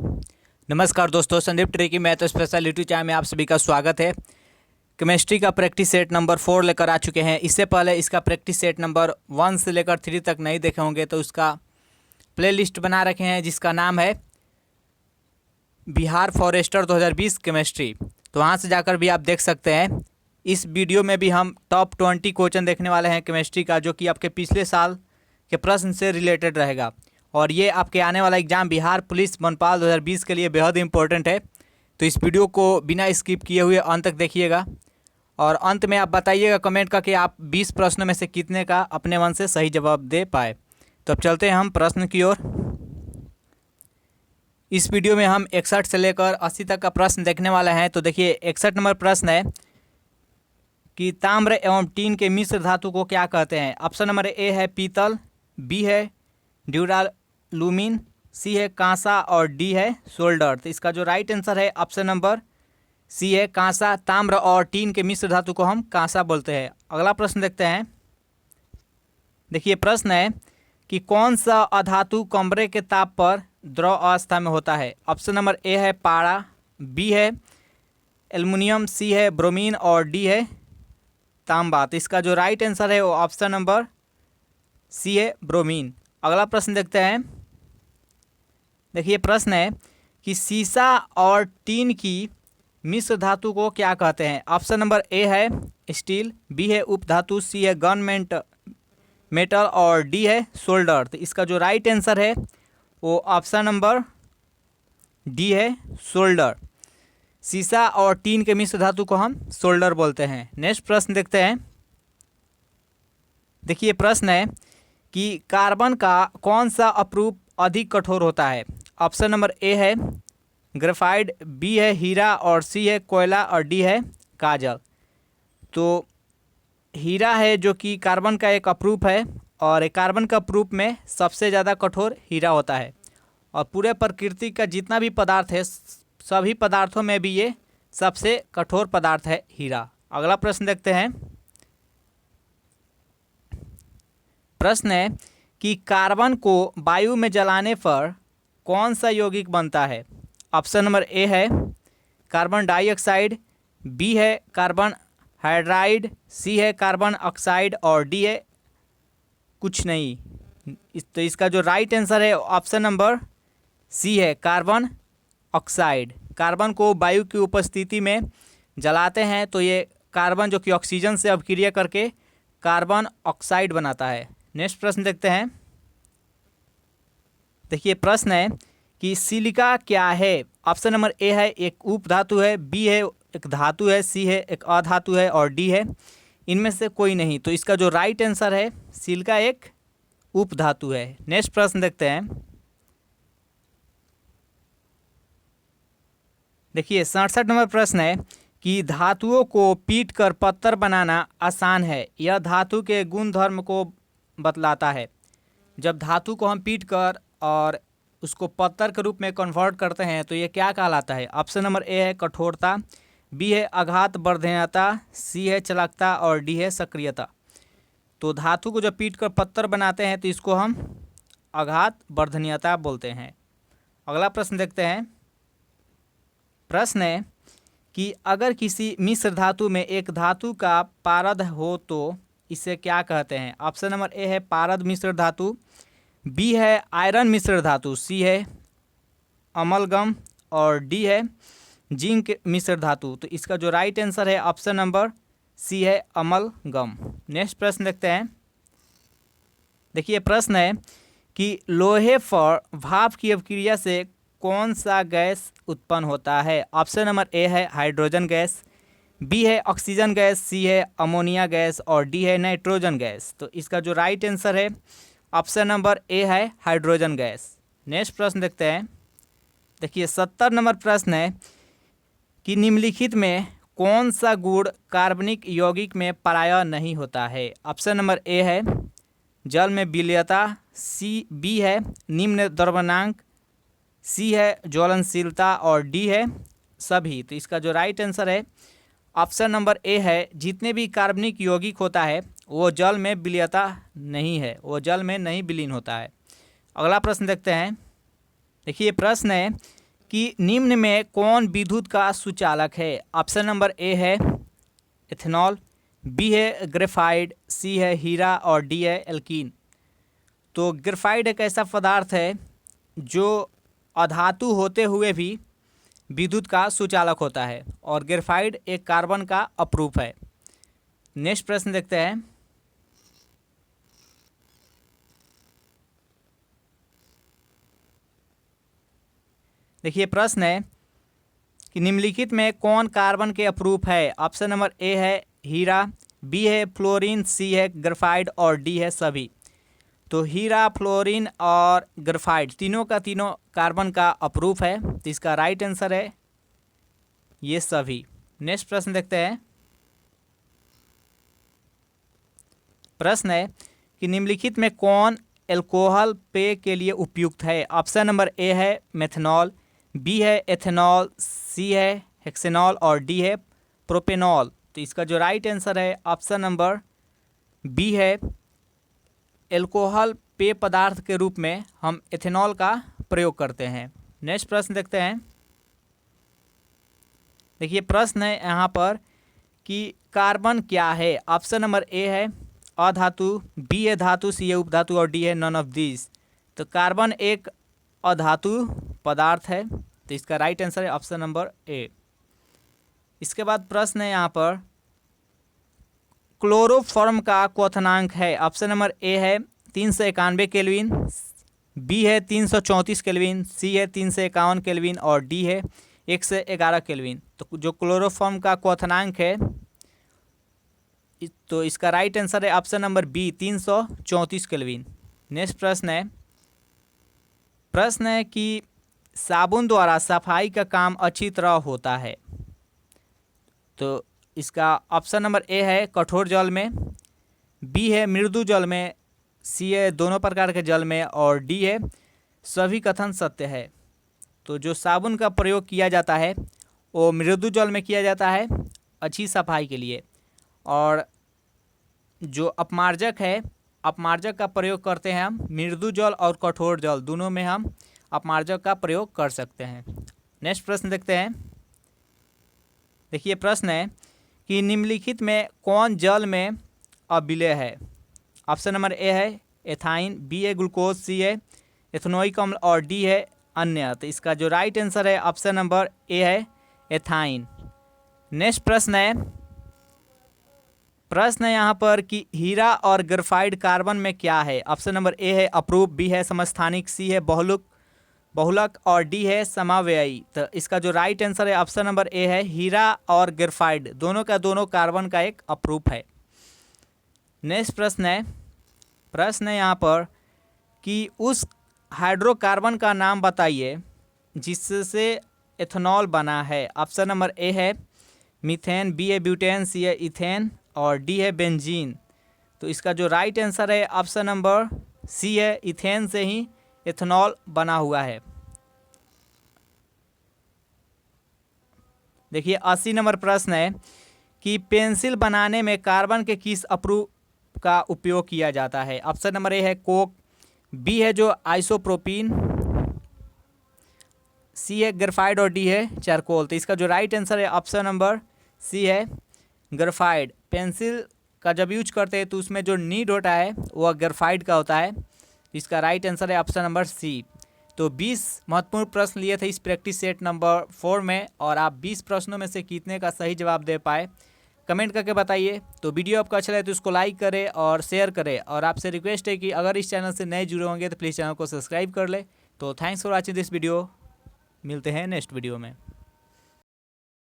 नमस्कार दोस्तों, Sandeep tricky math special YouTube channel में आप सभी का स्वागत है। केमिस्ट्री का प्रैक्टिस सेट नंबर 4 लेकर आ चुके हैं। इससे पहले इसका प्रैक्टिस सेट नंबर 1 से लेकर 3 तक नहीं देखे होंगे तो उसका प्लेलिस्ट बना रखे हैं जिसका नाम है बिहार फॉरेस्टर 2020 केमिस्ट्री। तो वहाँ से जाकर भी आप देख सकते हैं। इस वीडियो में भी हम टॉप 20 क्वेश्चन देखने वाले हैं केमिस्ट्री का, जो कि आपके पिछले साल के प्रश्न से रिलेटेड रहेगा और ये आपके आने वाला एग्ज़ाम बिहार पुलिस मनपाल 2020 के लिए बेहद इंपॉर्टेंट है। तो इस वीडियो को बिना स्किप किए हुए अंत तक देखिएगा और अंत में आप बताइएगा कमेंट करके आप 20 प्रश्नों में से कितने का अपने मन से सही जवाब दे पाए। तो अब चलते हैं हम प्रश्न की ओर। इस वीडियो में हम 61 से लेकर 80 तक का प्रश्न देखने वाले हैं। तो देखिए 61 नंबर प्रश्न है कि ताम्र एवं टीन के मिश्र धातु को क्या कहते हैं। ऑप्शन नंबर ए है पीतल, बी है ड्यूरालुमिन, सी है कांसा और डी है सोल्डर। तो इसका जो राइट आंसर है ऑप्शन नंबर सी है कांसा। ताम्र और टीन के मिश्र धातु को हम कांसा बोलते हैं। अगला प्रश्न देखते हैं। देखिए प्रश्न है कि कौन सा अधातु कमरे के ताप पर द्रव अवस्था में होता है। ऑप्शन नंबर ए है पारा, बी है एल्युमिनियम, सी है ब्रोमीन और डी है तांबा। तो इसका जो राइट आंसर है वो ऑप्शन नंबर सी है ब्रोमीन। अगला प्रश्न देखते हैं। देखिए प्रश्न है कि सीसा और टीन की मिश्र धातु को क्या कहते हैं। ऑप्शन नंबर ए है स्टील, बी है उपधातु, सी है गन मेटल और डी है सोल्डर। तो इसका जो राइट आंसर है वो ऑप्शन नंबर डी है सोल्डर। सीसा और टीन के मिश्र धातु को हम सोल्डर बोलते हैं। नेक्स्ट प्रश्न देखते हैं। देखिए प्रश्न है कि कार्बन का कौन सा अपरूप अधिक कठोर होता है। ऑप्शन नंबर ए है ग्रेफाइट, बी है हीरा और सी है कोयला और डी है काजल। तो हीरा है जो कि कार्बन का एक अपरूप है और कार्बन का अपरूप में सबसे ज़्यादा कठोर हीरा होता है और पूरे प्रकृति का जितना भी पदार्थ है सभी पदार्थों में भी ये सबसे कठोर पदार्थ है हीरा। अगला प्रश्न देखते हैं। प्रश्न है कि कार्बन को वायु में जलाने पर कौन सा यौगिक बनता है। ऑप्शन नंबर ए है कार्बन डाइऑक्साइड, बी है कार्बन हाइड्राइड, सी है कार्बन ऑक्साइड और डी है कुछ नहीं। तो इसका जो राइट आंसर है ऑप्शन नंबर सी है कार्बन ऑक्साइड। कार्बन को वायु की उपस्थिति में जलाते हैं तो ये कार्बन जो कि ऑक्सीजन से अभिक्रिया करके कार्बन ऑक्साइड बनाता है। नेक्स्ट प्रश्न देखते हैं। देखिए प्रश्न है कि सिलिका क्या है। ऑप्शन नंबर ए है एक उपधातु है, बी है एक धातु है, सी है एक अधातु है और डी है इनमें से कोई नहीं। तो इसका जो राइट आंसर है सिलिका एक उपधातु है। नेक्स्ट प्रश्न देखते हैं। देखिए 67 नंबर प्रश्न है कि धातुओं को पीट कर पत्थर बनाना आसान है। यह धातु के गुण धर्म को बतलाता है। जब धातु को हम पीट कर और उसको पत्थर के रूप में कन्वर्ट करते हैं तो ये क्या कहलाता है। ऑप्शन नंबर ए है कठोरता, बी है आघात वर्धनीयता, सी है चालकता और डी है सक्रियता। तो धातु को जब पीट कर पत्थर बनाते हैं तो इसको हम आघात वर्धनीयता बोलते हैं। अगला प्रश्न देखते हैं। प्रश्न है कि अगर किसी मिश्र धातु में एक धातु का पारद हो तो इसे क्या कहते हैं। ऑप्शन नंबर ए है पारद मिश्र धातु, बी है आयरन मिश्र धातु, सी है अमलगम और डी है जिंक मिश्र धातु। तो इसका जो राइट आंसर है ऑप्शन नंबर सी है अमलगम। नेक्स्ट प्रश्न देखते हैं। देखिए प्रश्न है कि लोहे पर भाप की अभिक्रिया से कौन सा गैस उत्पन्न होता है। ऑप्शन नंबर ए है हाइड्रोजन गैस, बी है ऑक्सीजन गैस, सी है अमोनिया गैस और डी है नाइट्रोजन गैस। तो इसका जो राइट आंसर है ऑप्शन नंबर ए है हाइड्रोजन गैस। नेक्स्ट प्रश्न देखते हैं। देखिए 70 नंबर प्रश्न है कि निम्नलिखित में कौन सा गुण कार्बनिक यौगिक में प्रायः नहीं होता है। ऑप्शन नंबर ए है जल में विलयता, बी है निम्न द्रव्यमानांक, सी है ज्वलनशीलता और डी है सभी। तो इसका जो राइट आंसर है ऑप्शन नंबर ए है जितने भी कार्बनिक यौगिक होता है वो जल में विलयता नहीं है, वो जल में नहीं विलीन होता है। अगला प्रश्न देखते हैं। देखिए प्रश्न है कि निम्न में कौन विद्युत का सुचालक है। ऑप्शन नंबर ए है इथेनॉल, बी है ग्रेफाइट, सी है हीरा और डी है एल्कीन। तो ग्रेफाइट एक ऐसा पदार्थ है जो अधातु होते हुए भी विद्युत का सुचालक होता है और ग्रेफाइट एक कार्बन का अपरूप है। नेक्स्ट प्रश्न देखते हैं। देखिए प्रश्न है कि निम्नलिखित में कौन कार्बन के अपरूप है। ऑप्शन नंबर ए है हीरा, बी है फ्लोरीन, सी है ग्रेफाइट और डी है सभी। तो हीरा, फ्लोरीन और ग्रेफाइट तीनों का तीनों कार्बन का अपरूप है, तो इसका राइट आंसर है ये सभी। नेक्स्ट प्रश्न देखते हैं। प्रश्न है कि निम्नलिखित में कौन एल्कोहल पेय के लिए उपयुक्त है। ऑप्शन नंबर ए है मेथनॉल, बी है एथेनॉल, सी है हेक्सेनॉल और डी है प्रोपेनॉल। तो इसका जो राइट आंसर है ऑप्शन नंबर बी है। एल्कोहल पेय पदार्थ के रूप में हम एथेनॉल का प्रयोग करते हैं। नेक्स्ट प्रश्न देखते हैं। देखिए प्रश्न है यहाँ पर कि कार्बन क्या है। ऑप्शन नंबर ए है अधातु, बी है धातु, सी है उपधातु और डी है नन ऑफ दिस। तो कार्बन एक अधातु पदार्थ है, तो इसका राइट आंसर है ऑप्शन नंबर ए। इसके बाद प्रश्न है यहाँ पर क्लोरोफॉर्म का क्वथनांक है। ऑप्शन नंबर ए है 391 केल्विन, बी है 334 केल्विन, सी है 351 केल्विन और डी है 111 केल्विन। तो जो क्लोरोफॉर्म का क्वथनांक है तो इसका राइट आंसर है option number B 334 kelvin. Next प्रश्न है कि साबुन द्वारा सफाई का काम अच्छी तरह होता है। तो इसका ऑप्शन नंबर ए है कठोर जल में, बी है मृदु जल में, सी है दोनों प्रकार के जल में और डी है सभी कथन सत्य है। तो जो साबुन का प्रयोग किया जाता है वो मृदु जल में किया जाता है अच्छी सफाई के लिए, और जो अपमार्जक है अपमार्जक का प्रयोग करते हैं हम मृदु जल और कठोर जल दोनों में हम अपमार्जक का प्रयोग कर सकते हैं। नेक्स्ट प्रश्न देखते हैं। देखिए प्रश्न है कि निम्नलिखित में कौन जल में अविलेय है। ऑप्शन नंबर ए है एथाइन, बी है ग्लूकोज, सी है एथेनोइक अम्ल और डी है अन्य। तो इसका जो राइट आंसर है ऑप्शन नंबर ए है एथाइन। नेक्स्ट प्रश्न है यहाँ पर कि हीरा और ग्रेफाइट कार्बन में क्या है। ऑप्शन नंबर ए है अपरूप, बी है समस्थानिक, सी है बहुलक और डी है समावयवी। तो इसका जो राइट आंसर है ऑप्शन नंबर ए है हीरा और ग्रेफाइट दोनों का दोनों कार्बन का एक अपरूप है। नेक्स्ट प्रश्न है यहाँ पर कि उस हाइड्रोकार्बन का नाम बताइए जिससे एथेनॉल बना है। ऑप्शन नंबर ए है मीथेन, बी है ब्यूटेन, सी है इथेन और डी है बेंजीन। तो इसका जो राइट आंसर है ऑप्शन नंबर सी है, इथेन से ही एथेनॉल बना हुआ है। देखिए 80 नंबर प्रश्न है कि पेंसिल बनाने में कार्बन के किस अपरूप का उपयोग किया जाता है। ऑप्शन नंबर ए है कोक, बी है जो आइसोप्रोपीन, सी है ग्रेफाइट और डी है चारकोल। तो इसका जो राइट आंसर है ऑप्शन नंबर सी है ग्रेफाइट। पेंसिल का जब यूज करते हैं तो उसमें जो नीड होता है वह ग्रेफाइट का होता है। इसका राइट आंसर है ऑप्शन नंबर सी। तो 20 महत्वपूर्ण प्रश्न लिए थे इस प्रैक्टिस सेट नंबर 4 में, और आप 20 प्रश्नों में से कितने का सही जवाब दे पाए कमेंट करके बताइए। तो वीडियो आपको अच्छा लगे तो उसको लाइक करें और शेयर करें, और आपसे रिक्वेस्ट है कि अगर इस चैनल से नए जुड़े होंगे तो प्लीज़ चैनल को सब्सक्राइब कर ले। तो thanks for watching this video, मिलते हैं नेक्स्ट वीडियो में।